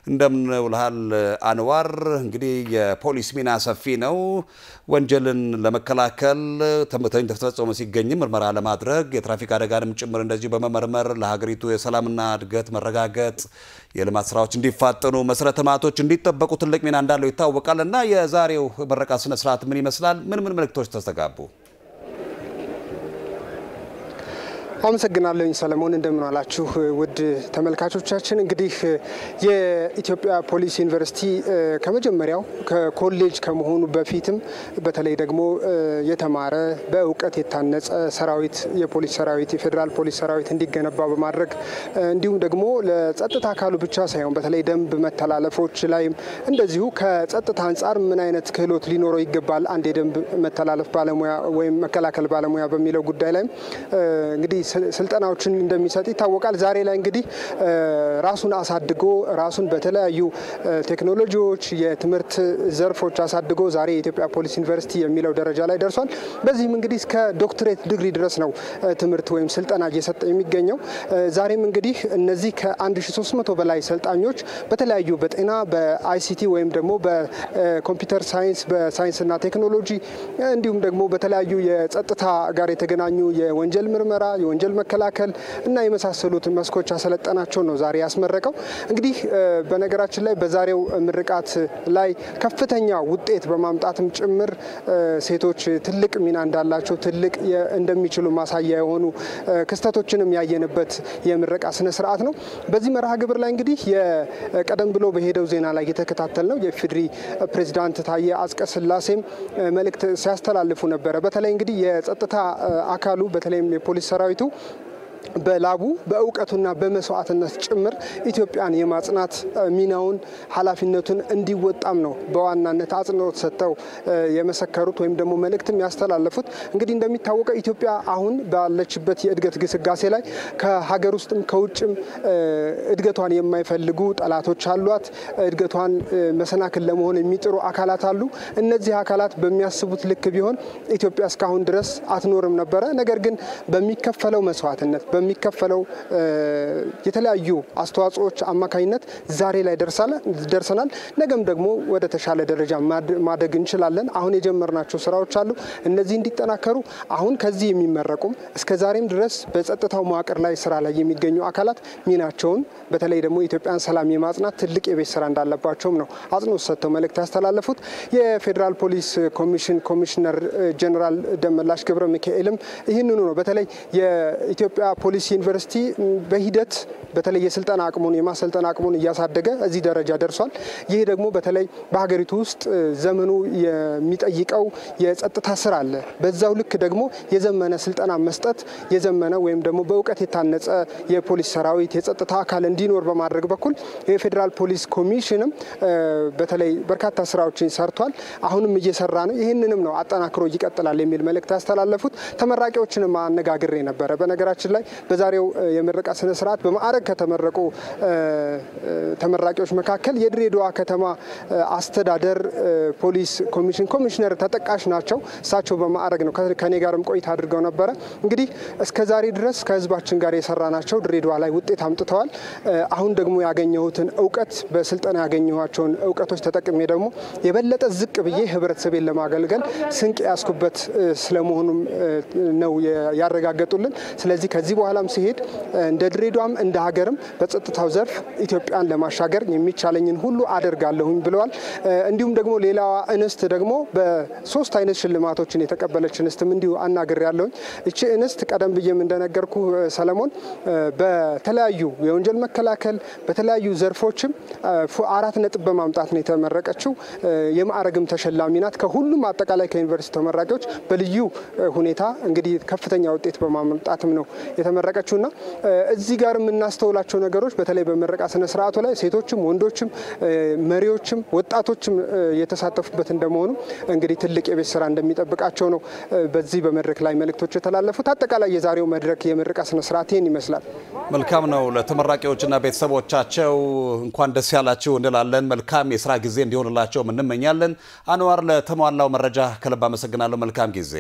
እንደምን ውልሃል አንዋር እንግዲህ የፖሊስ ሚና ሰፊ ነው ወንጀልን ለመከላከል ተፈጽሞ ሲገኝም ምርመራ ለማድረግ የትራፊክ አደጋንም ጭምር እንደዚህ በመመርመር ለሀገሪቱ የሰላምና እድገት መረጋገጥ የልማት ስራዎች እንዲፋጠኑ መሰረተ ልማቶች እንዲጠበቁ ትልቅ ሚና እንዳለው ይታወቃልና የዛሬው ምረቃ ስነ ስርዓት ምን ይመስላል ምን መልእክቶች ተስተጋቡ አመሰግናለሁ ሰለሞን እንደምን አላችሁ ውድ ተመልካቾቻችን እንግዲህ የኢትዮጵያ ፖሊስ ዩኒቨርሲቲ ከመጀመሪያው ከኮሌጅ ከመሆኑ በፊትም በተለይ ደግሞ የተማረ በእውቀት የታነጸ ሰራዊት የፖሊስ ሰራዊት የፌደራል ፖሊስ ሰራዊት እንዲገነባ በማድረግ እንዲሁም ደግሞ ለጸጥታ አካሉ ብቻ ሳይሆን በተለይ ደንብ መተላለፎች ላይም እንደዚሁ ከጸጥታ አንፃር ምን አይነት ክህሎት ሊኖረው ይገባል አንድ የደንብ መተላለፍ ባለሙያ ወይም መከላከል ባለሙያ በሚለው ጉዳይ ላይ እንግዲህ ስልጠናዎችን እንደሚሰጥ ይታወቃል ዛሬ ላይ እንግዲህ ራሱን አሳድጎ ራሱን በተለያዩ ቴክኖሎጂዎች የትምህርት ዘርፎች አሳድጎ ዛሬ የኢትዮጵያ ፖሊስ ዩኒቨርሲቲ የሚለው ደረጃ ላይ ደርሷል በዚህም እንግዲህ እስከ ዶክትሬት ዲግሪ ድረስ ነው ትምህርት ወይም ስልጠና እየሰጠ የሚገኘው ዛሬም እንግዲህ እነዚህ ከ1300 በላይ ሰልጣኞች በተለያዩ በጤና በአይሲቲ ወይም ደግሞ በኮምፒውተር ሳይንስ በሳይንስና ቴክኖሎጂ እንዲሁም ደግሞ በተለያዩ የጸጥታ ጋር የተገናኙ የወንጀል ምርመራ የወንጀል መከላከል እና የመሳሰሉት መስኮች አሰለጠናቸው ነው ዛሬ ያስመረቀው እንግዲህ በነገራችን ላይ በዛሬው ምርቃት ላይ ከፍተኛ ውጤት በማምጣትም ጭምር ሴቶች ትልቅ ሚና እንዳላቸው ትልቅ እንደሚችሉ ማሳያ የሆኑ ክስተቶችንም ያየንበት የምረቃ ስነ ስርዓት ነው በዚህ መርሃ ግብር ላይ እንግዲህ የቀደም ብሎ በሄደው ዜና ላይ የተከታተልነው የፌድሪ ፕሬዝዳንት ታዬ አጽቀሥላሴም መልእክት ሲያስተላልፉ ነበር በተለይ እንግዲህ የጸጥታ አካሉ በተለይም የፖሊስ ሰራዊቱ በላቡ በእውቀቱና በመስዋዕትነት ጭምር ኢትዮጵያን የማጽናት ሚናውን ኃላፊነቱን እንዲወጣም ነው በዋናነት አጽንኦት ሰጥተው የመሰከሩት ወይም ደግሞ መልእክትም ያስተላለፉት እንግዲህ እንደሚታወቀው ኢትዮጵያ አሁን ባለችበት የእድገት ግስጋሴ ላይ ከሀገር ውስጥም ከውጭም እድገቷን የማይፈልጉ ጠላቶች አሏት እድገቷን መሰናክል ለመሆን የሚጥሩ አካላት አሉ እነዚህ አካላት በሚያስቡት ልክ ቢሆን ኢትዮጵያ እስካሁን ድረስ አትኖርም ነበረ ነገር ግን በሚከፈለው መስዋዕትነት በሚከፈለው የተለያዩ አስተዋጽኦች አማካኝነት ዛሬ ላይ ደርሰናል ነገም ደግሞ ወደ ተሻለ ደረጃ ማደግ እንችላለን አሁን የጀመርናቸው ስራዎች አሉ እነዚህ እንዲጠናከሩ አሁን ከዚህ የሚመረቁም እስከዛሬም ድረስ በጸጥታው መዋቅር ላይ ስራ ላይ የሚገኙ አካላት ሚናቸውን በተለይ ደግሞ ኢትዮጵያን ሰላም የማጽናት ትልቅ የቤት ስራ እንዳለባቸውም ነው አጽንኦት ሰጥተው መልእክት ያስተላለፉት የፌደራል ፖሊስ ኮሚሽን ኮሚሽነር ጀነራል ደመላሽ ገብረ ሚካኤልም ይህንኑ ነው በተለይ የኢትዮጵያ ፖሊስ ዩኒቨርሲቲ በሂደት በተለይ የስልጠና አቅሙን የማሰልጠና አቅሙን እያሳደገ እዚህ ደረጃ ደርሷል ይሄ ደግሞ በተለይ በሀገሪቱ ውስጥ ዘመኑ የሚጠይቀው የጸጥታ ስራ አለ በዛው ልክ ደግሞ የዘመነ ስልጠና መስጠት የዘመነ ወይም ደግሞ በእውቀት የታነጸ የፖሊስ ሰራዊት የጸጥታ አካል እንዲኖር በማድረግ በኩል የፌደራል ፖሊስ ኮሚሽንም በተለይ በርካታ ስራዎችን ሰርቷል አሁንም እየሰራ ነው ይሄንንም ነው አጠናክሮ ይቀጥላል የሚል መልእክት ያስተላለፉት ተመራቂዎችንም አነጋግሬ ነበር በነገራችን ላይ በዛሬው የምረቃ ስነ ስርዓት በማዕረግ ከተመረቁ ተመራቂዎች መካከል የድሬዳዋ ከተማ አስተዳደር ፖሊስ ኮሚሽን ኮሚሽነር ተጠቃሽ ናቸው እሳቸው በማዕረግ ነው ከኔ ጋርም ቆይታ አድርገው ነበር እንግዲህ እስከዛሬ ድረስ ከህዝባችን ጋር የሰራናቸው ድሬዳዋ ላይ ውጤት አምጥተዋል አሁን ደግሞ ያገኘሁትን ዕውቀት በስልጠና ያገኘኋቸውን ዕውቀቶች ተጠቅሜ ደግሞ የበለጠ ዝቅ ብዬ ህብረተሰቤን ለማገልገል ስንቅ ያስኩበት ስለመሆኑም ነው ያረጋገጡልን ስለዚህ ከዚህ በኋላም ሲሄድ እንደ ድሬዳዋም እንደ ሀገርም በጸጥታው ዘርፍ ኢትዮጵያን ለማሻገር የሚቻለኝን ሁሉ አደርጋለሁኝ ብለዋል እንዲሁም ደግሞ ሌላዋ እንስት ደግሞ በሶስት አይነት ሽልማቶችን የተቀበለች እንስትም እንዲሁ አናግሬያለሁኝ እቺ እንስት ቀደም ብዬም እንደነገርኩ ሰለሞን በተለያዩ የወንጀል መከላከል በተለያዩ ዘርፎችም 4 ነጥብ በማምጣት ነው የተመረቀችው የማዕረግም ተሸላሚ ናት ከሁሉም አጠቃላይ ከዩኒቨርሲቲ ተመራቂዎች በልዩ ሁኔታ እንግዲህ ከፍተኛ ውጤት በማምጣትም ነው የተመረቀችውና እዚህ ጋር የምናስተውላቸው ነገሮች በተለይ በምረቃ ስነ ስርዓቱ ላይ ሴቶችም ወንዶችም መሪዎችም ወጣቶችም የተሳተፉበት እንደመሆኑ እንግዲህ ትልቅ የቤት ስራ እንደሚጠብቃቸው ነው በዚህ በመድረክ ላይ መልእክቶች የተላለፉት አጠቃላይ የዛሬው መድረክ የምረቃ ስነ ስርዓት ይሄን ይመስላል መልካም ነው ለተመራቂዎችና ቤተሰቦቻቸው እንኳን ደስ ያላችሁ እንላለን መልካም የሥራ ጊዜ እንዲሆንላቸው እንመኛለን አንዋር ለተሟላው መረጃ ከልብ አመሰግናለሁ መልካም ጊዜ